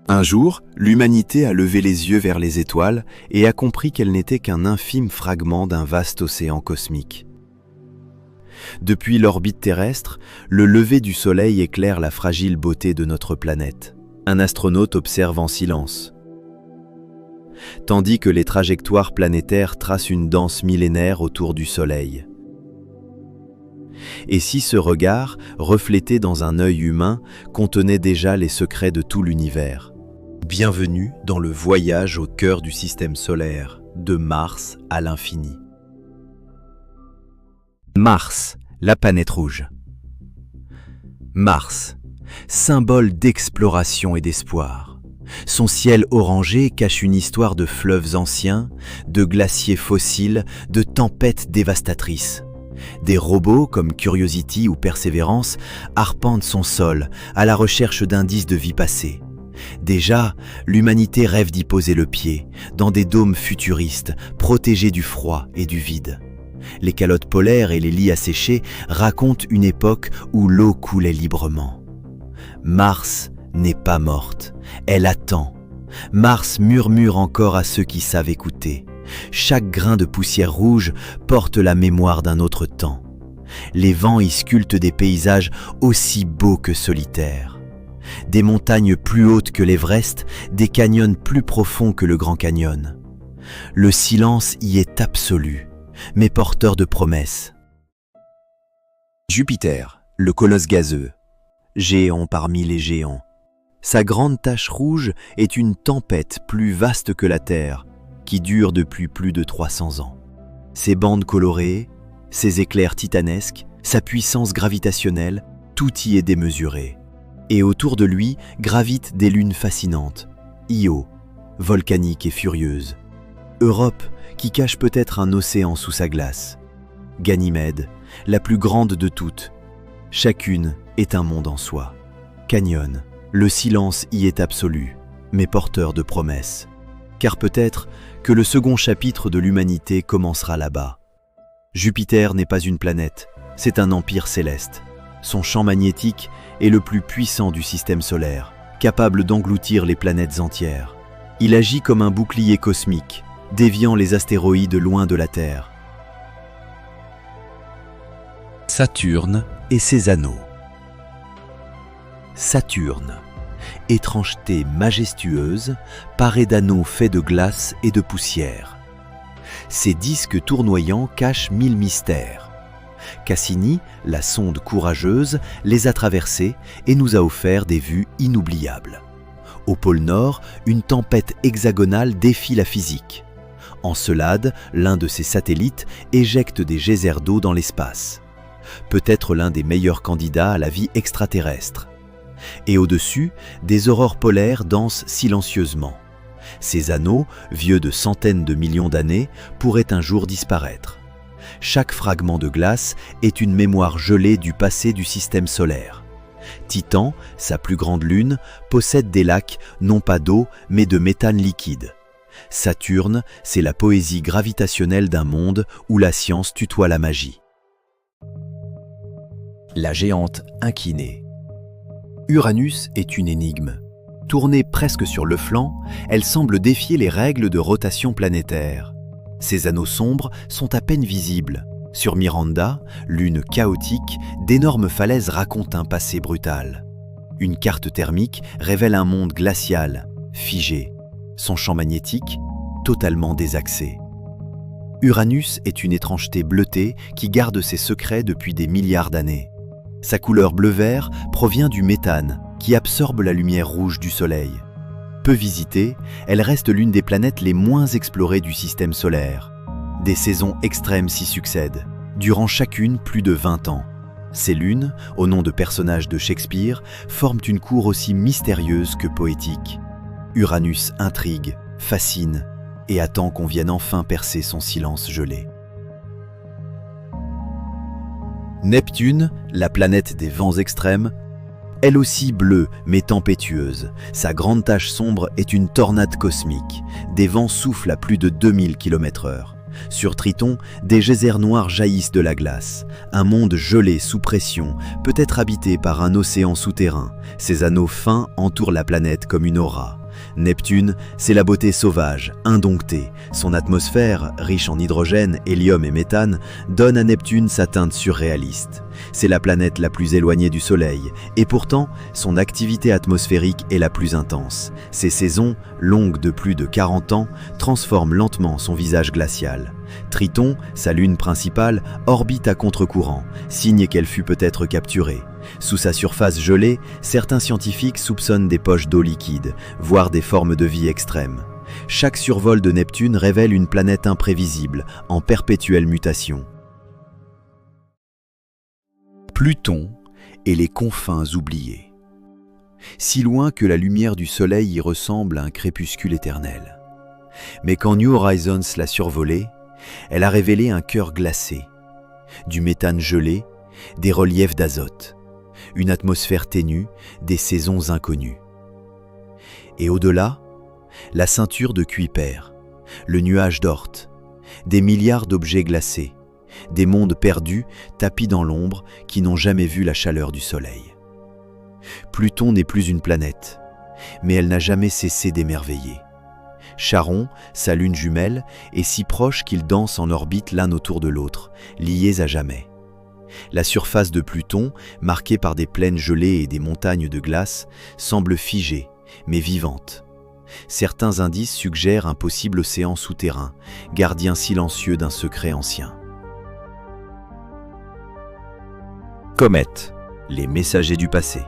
Un jour, l'humanité a levé les yeux vers les étoiles et a compris qu'elles n'étaient qu'un infime fragment d'un vaste océan cosmique. Depuis l'orbite terrestre, le lever du Soleil éclaire la fragile beauté de notre planète. Un astronaute observe en silence, tandis que les trajectoires planétaires tracent une danse millénaire autour du Soleil. Et si ce regard, reflété dans un œil humain, contenait déjà les secrets de tout l'univers? Bienvenue dans le voyage au cœur du système solaire, de Mars à l'infini. Mars, la planète rouge. Mars, symbole d'exploration et d'espoir. Son ciel orangé cache une histoire de fleuves anciens, de glaciers fossiles, de tempêtes dévastatrices. Des robots comme Curiosity ou Perseverance arpentent son sol à la recherche d'indices de vie passée. Déjà, l'humanité rêve d'y poser le pied, dans des dômes futuristes, protégés du froid et du vide. Les calottes polaires et les lits asséchés racontent une époque où l'eau coulait librement. Mars n'est pas morte, elle attend. Mars murmure encore à ceux qui savent écouter. Chaque grain de poussière rouge porte la mémoire d'un autre temps. Les vents y sculptent des paysages aussi beaux que solitaires. Des montagnes plus hautes que l'Everest, des canyons plus profonds que le Grand Canyon. Le silence y est absolu, mais porteur de promesses. Jupiter, le colosse gazeux, géant parmi les géants. Sa grande tache rouge est une tempête plus vaste que la Terre, qui dure depuis plus de 300 ans. Ses bandes colorées, ses éclairs titanesques, sa puissance gravitationnelle, tout y est démesuré. Et autour de lui gravitent des lunes fascinantes, Io, volcanique et furieuse, Europe, qui cache peut-être un océan sous sa glace, Ganymède, la plus grande de toutes. Chacune est un monde en soi. Canyon, le silence y est absolu, mais porteur de promesses. Car peut-être que le second chapitre de l'humanité commencera là-bas. Jupiter n'est pas une planète, c'est un empire céleste. Son champ magnétique est le plus puissant du système solaire, capable d'engloutir les planètes entières. Il agit comme un bouclier cosmique, déviant les astéroïdes loin de la Terre. Saturne et ses anneaux. Saturne, étrangeté majestueuse, paré d'anneaux faits de glace et de poussière. Ses disques tournoyants cachent 1000 mystères. Cassini, la sonde courageuse, les a traversés et nous a offert des vues inoubliables. Au pôle Nord, une tempête hexagonale défie la physique. Encelade, l'un de ses satellites, éjecte des geysers d'eau dans l'espace. Peut-être l'un des meilleurs candidats à la vie extraterrestre. Et au-dessus, des aurores polaires dansent silencieusement. Ces anneaux, vieux de centaines de millions d'années, pourraient un jour disparaître. Chaque fragment de glace est une mémoire gelée du passé du système solaire. Titan, sa plus grande lune, possède des lacs non pas d'eau mais de méthane liquide. Saturne, c'est la poésie gravitationnelle d'un monde où la science tutoie la magie. La géante inclinée. Uranus est une énigme. Tournée presque sur le flanc, elle semble défier les règles de rotation planétaire. Ses anneaux sombres sont à peine visibles. Sur Miranda, lune chaotique, d'énormes falaises racontent un passé brutal. Une carte thermique révèle un monde glacial, figé. Son champ magnétique, totalement désaxé. Uranus est une étrangeté bleutée qui garde ses secrets depuis des milliards d'années. Sa couleur bleu-vert provient du méthane, qui absorbe la lumière rouge du Soleil. Peu visitée, elle reste l'une des planètes les moins explorées du système solaire. Des saisons extrêmes s'y succèdent, durant chacune plus de 20 ans. Ces lunes, au nom de personnages de Shakespeare, forment une cour aussi mystérieuse que poétique. Uranus intrigue, fascine et attend qu'on vienne enfin percer son silence gelé. Neptune, la planète des vents extrêmes, elle aussi bleue mais tempétueuse. Sa grande tache sombre est une tornade cosmique. Des vents soufflent à plus de 2000 km/h. Sur Triton, des geysers noirs jaillissent de la glace. Un monde gelé sous pression peut être habité par un océan souterrain. Ses anneaux fins entourent la planète comme une aura. Neptune, c'est la beauté sauvage, indomptée. Son atmosphère, riche en hydrogène, hélium et méthane, donne à Neptune sa teinte surréaliste. C'est la planète la plus éloignée du Soleil, et pourtant, son activité atmosphérique est la plus intense. Ses saisons, longues de plus de 40 ans, transforment lentement son visage glacial. Triton, sa lune principale, orbite à contre-courant, signe qu'elle fut peut-être capturée. Sous sa surface gelée, certains scientifiques soupçonnent des poches d'eau liquide, voire des formes de vie extrêmes. Chaque survol de Neptune révèle une planète imprévisible, en perpétuelle mutation. Pluton et les confins oubliés. Si loin que la lumière du Soleil y ressemble à un crépuscule éternel. Mais quand New Horizons l'a survolée, elle a révélé un cœur glacé, du méthane gelé, des reliefs d'azote, une atmosphère ténue, des saisons inconnues. Et au-delà, la ceinture de Kuiper, le nuage d'Oort, des milliards d'objets glacés, des mondes perdus, tapis dans l'ombre, qui n'ont jamais vu la chaleur du Soleil. Pluton n'est plus une planète, mais elle n'a jamais cessé d'émerveiller. Charon, sa lune jumelle, est si proche qu'ils dansent en orbite l'un autour de l'autre, liés à jamais. La surface de Pluton, marquée par des plaines gelées et des montagnes de glace, semble figée, mais vivante. Certains indices suggèrent un possible océan souterrain, gardien silencieux d'un secret ancien. Comètes, les messagers du passé.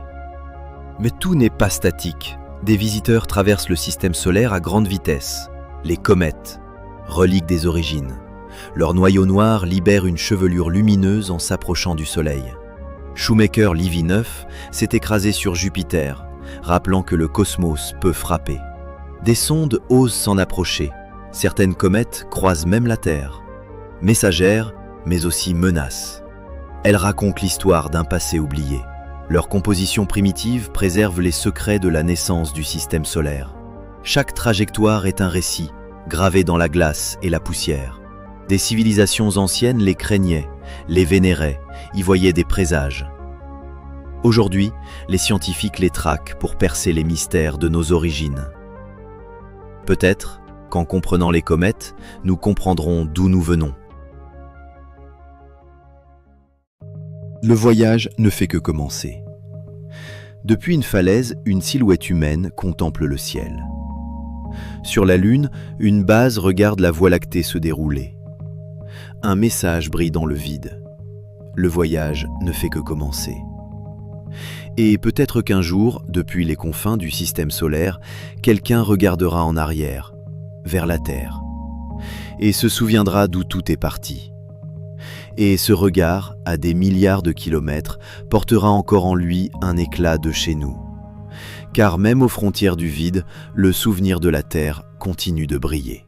Mais tout n'est pas statique. Des visiteurs traversent le système solaire à grande vitesse. Les comètes, reliques des origines. Leur noyau noir libère une chevelure lumineuse en s'approchant du Soleil. Shoemaker Levy 9 s'est écrasé sur Jupiter, rappelant que le cosmos peut frapper. Des sondes osent s'en approcher. Certaines comètes croisent même la Terre. Messagères, mais aussi menaces. Elles racontent l'histoire d'un passé oublié. Leur composition primitive préserve les secrets de la naissance du système solaire. Chaque trajectoire est un récit, gravé dans la glace et la poussière. Des civilisations anciennes les craignaient, les vénéraient, y voyaient des présages. Aujourd'hui, les scientifiques les traquent pour percer les mystères de nos origines. Peut-être qu'en comprenant les comètes, nous comprendrons d'où nous venons. Le voyage ne fait que commencer. Depuis une falaise, une silhouette humaine contemple le ciel. Sur la Lune, une base regarde la Voie lactée se dérouler. Un message brille dans le vide. Le voyage ne fait que commencer. Et peut-être qu'un jour, depuis les confins du système solaire, quelqu'un regardera en arrière, vers la Terre, et se souviendra d'où tout est parti. Et ce regard, à des milliards de kilomètres, portera encore en lui un éclat de chez nous. Car même aux frontières du vide, le souvenir de la Terre continue de briller.